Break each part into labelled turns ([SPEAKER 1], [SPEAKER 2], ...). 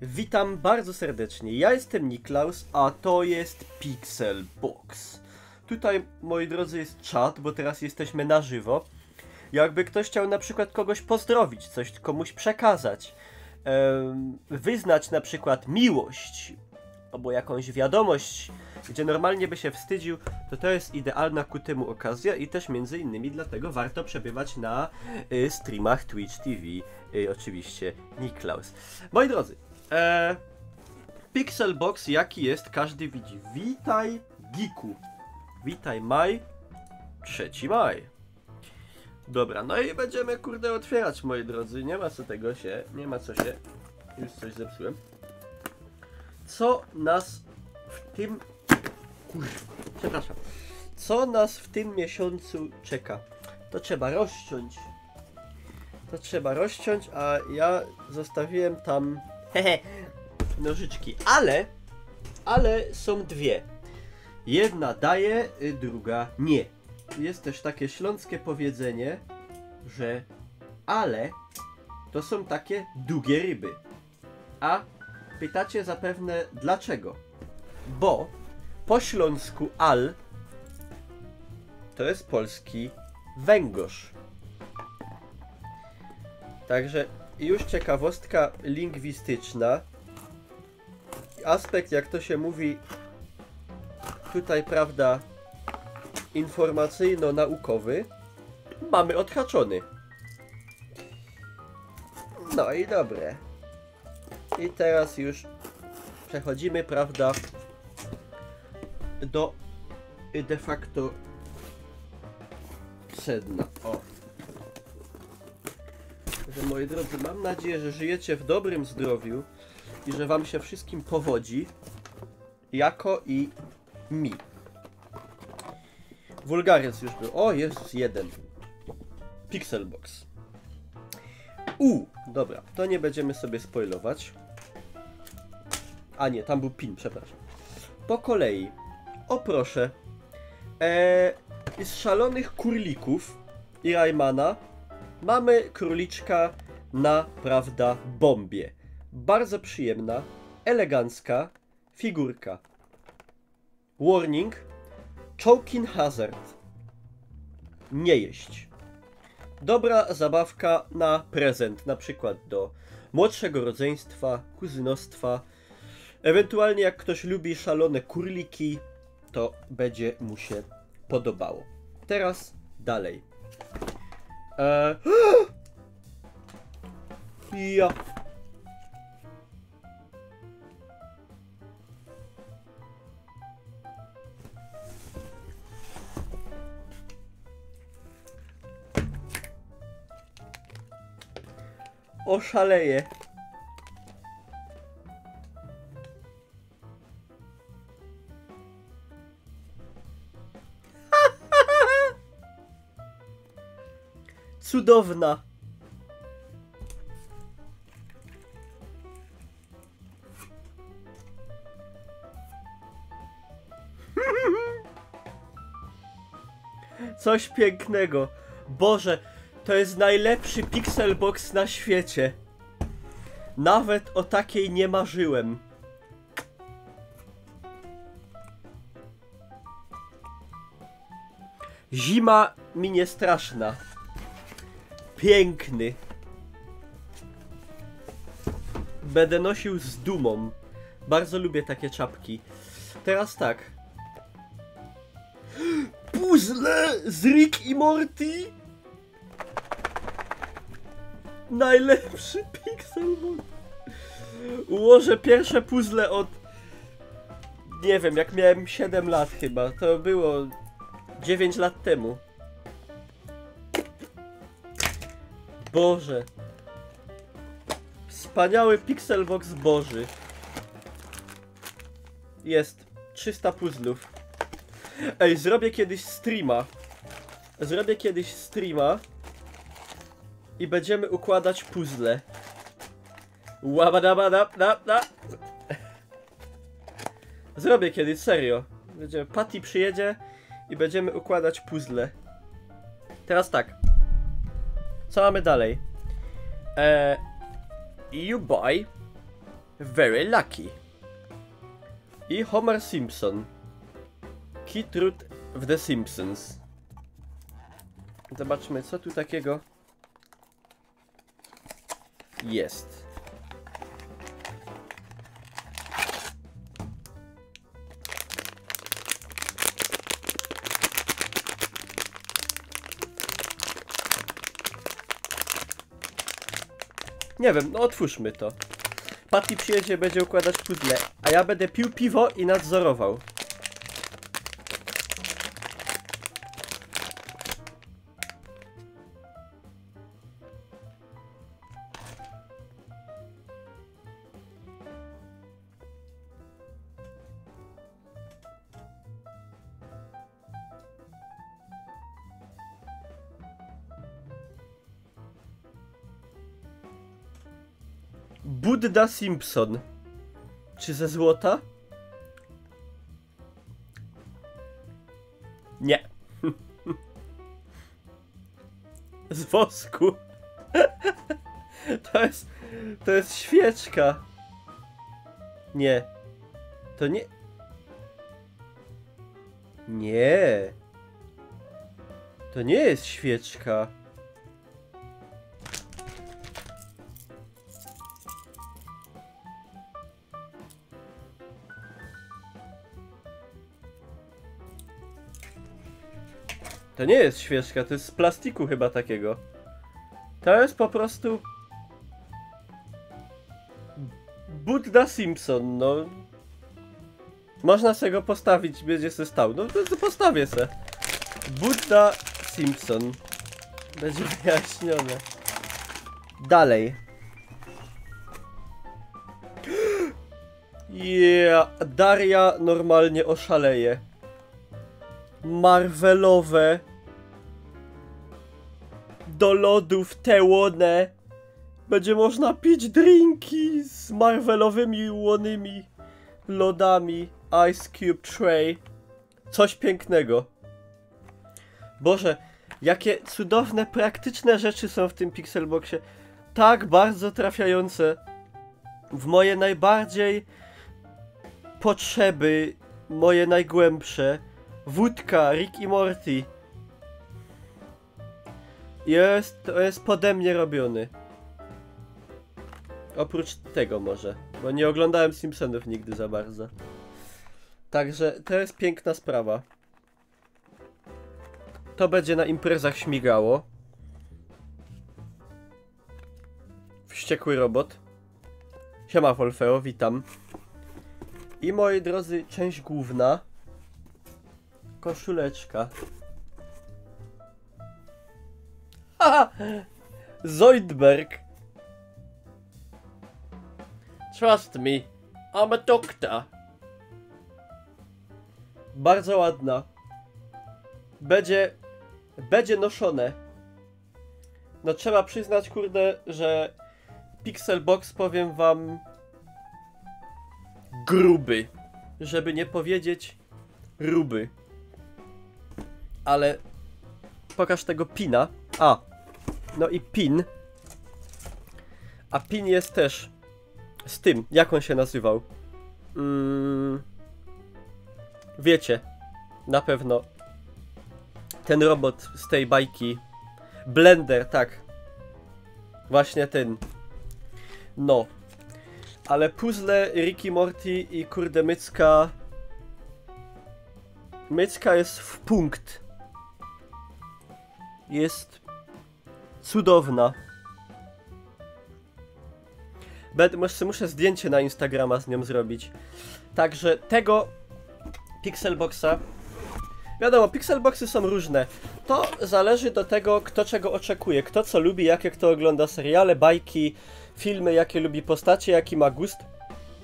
[SPEAKER 1] Witam bardzo serdecznie, ja jestem Niklaus, a to jest Pixelbox. Tutaj, moi drodzy, jest czat, bo teraz jesteśmy na żywo. Jakby ktoś chciał na przykład kogoś pozdrowić, coś komuś przekazać, wyznać na przykład miłość, albo jakąś wiadomość, gdzie normalnie by się wstydził, to jest idealna ku temu okazja i też między innymi dlatego warto przebywać na streamach Twitch TV, oczywiście Niklaus. Moi drodzy, Pixelbox jaki jest, każdy widzi. Witaj Geeku, witaj Maj, 3 maj. Dobra, no i będziemy kurde otwierać, moi drodzy, nie ma co się, już coś zepsułem. Co nas w tym, co nas w tym miesiącu czeka? To trzeba rozciąć, a ja zostawiłem tam nożyczki, ale są dwie. Jedna daje, druga nie. Jest też takie śląskie powiedzenie, że ale to są takie długie ryby. A pytacie zapewne dlaczego? Bo po śląsku al to jest polski węgorz. Także już ciekawostka lingwistyczna. Aspekt, jak to się mówi tutaj, prawda, informacyjno-naukowy mamy odhaczony. No i dobre. I teraz już przechodzimy, prawda, do de facto sedna. O. Że, moi drodzy, mam nadzieję, że żyjecie w dobrym zdrowiu i że wam się wszystkim powodzi, jako i mi. Wulgaryz już był. O, jest jeden. Pixelbox. Dobra, to nie będziemy sobie spoilować. A nie, tam był pin, przepraszam. Po kolei. O proszę. Z szalonych kurlików i Raymana mamy króliczka na, prawda, bombie. Bardzo przyjemna, elegancka figurka. Warning. Choking hazard. Nie jeść. Dobra zabawka na prezent, na przykład do młodszego rodzeństwa, kuzynostwa. Ewentualnie jak ktoś lubi szalone kurliki, to będzie mu się podobało. Teraz dalej. Ja. Oszaleję. Cudowna. Coś pięknego. Boże, to jest najlepszy Pixelbox na świecie. Nawet o takiej nie marzyłem. Zima mi nie straszna. Piękny. Będę nosił z dumą. Bardzo lubię takie czapki. Teraz tak. Puzzle z Rick i Morty. Najlepszy Pixelbox. Ułożę pierwsze puzzle od... nie wiem, jak miałem 7 lat chyba. To było 9 lat temu. Boże. Wspaniały Pixelbox Boży. Jest 300 puzzlów. Ej, zrobię kiedyś streama. I będziemy układać puzzle. Zrobię kiedyś, serio. Patty przyjedzie i będziemy układać puzzle. Teraz tak. Co mamy dalej? You buy Very lucky. I Homer Simpson. Key Truth w The Simpsons. Zobaczmy, co tu takiego jest. Nie wiem, no otwórzmy to. Patty przyjedzie, będzie układać puzzle, a ja będę pił piwo i nadzorował. Budda Simpson. Czy ze złota? Nie. Z wosku. To jest świeczka. Nie. To nie. Nie. To nie jest świeczka. To nie jest świeczka, to jest z plastiku chyba takiego. To jest po prostu... Budda Simpson, no. Można sobie go postawić, będzie se stał. No to postawię se. Budda Simpson. Będzie wyjaśnione. Dalej. Yeah, Daria normalnie oszaleje. Marvelowe. Do lodów te łone. Będzie można pić drinki z marvelowymi łonymi lodami. Ice Cube Tray. Coś pięknego. Boże, jakie cudowne, praktyczne rzeczy są w tym Pixelboxie. Tak bardzo trafiające w moje najbardziej potrzeby, moje najgłębsze. Wódka, Rick i Morty. To jest pode mnie robiony. Oprócz tego może, bo nie oglądałem Simpsonów nigdy za bardzo. Także to jest piękna sprawa. To będzie na imprezach śmigało. Wściekły robot. Siema Wolfeo, witam. I moi drodzy, część główna. Koszuleczka. Haha! Zoidberg. Trust me, I'm a doctor. Bardzo ładna. Będzie noszone. No trzeba przyznać, kurde, że Pixelbox, powiem wam, gruby. Żeby nie powiedzieć ruby. Ale pokaż tego pina. A, no i pin. A pin jest też z tym, jak on się nazywał? Wiecie, na pewno ten robot z tej bajki. Blender, tak. Właśnie ten. No. Ale puzzle Ricky Morty i kurde Mycka. Mycka jest w punkt. Jest cudowna. Muszę zdjęcie na Instagrama z nią zrobić. Także tego Pixelboxa. Wiadomo, Pixelboxy są różne. To zależy do tego, kto czego oczekuje. Kto co lubi, jakie kto ogląda seriale, bajki, filmy, jakie lubi postacie, jaki ma gust.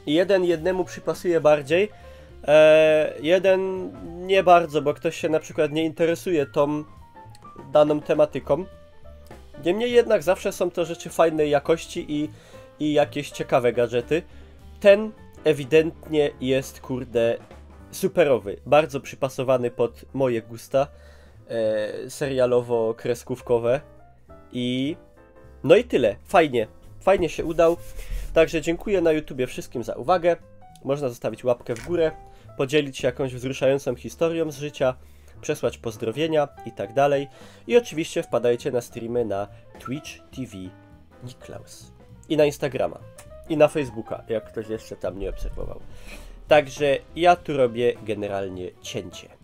[SPEAKER 1] Jeden jednemu przypasuje bardziej. Jeden nie bardzo, bo ktoś się na przykład nie interesuje tą daną tematyką. Niemniej jednak zawsze są to rzeczy fajnej jakości i jakieś ciekawe gadżety. Ten ewidentnie jest, kurde, superowy. Bardzo przypasowany pod moje gusta serialowo-kreskówkowe. No i tyle. Fajnie. Fajnie się udał. Także dziękuję na YouTubie wszystkim za uwagę. Można zostawić łapkę w górę, podzielić się jakąś wzruszającą historią z życia, przesłać pozdrowienia i tak dalej. I oczywiście wpadajcie na streamy na Twitch TV Niklaus. I na Instagrama. I na Facebooka, jak ktoś jeszcze tam nie obserwował. Także ja tu robię generalnie cięcie.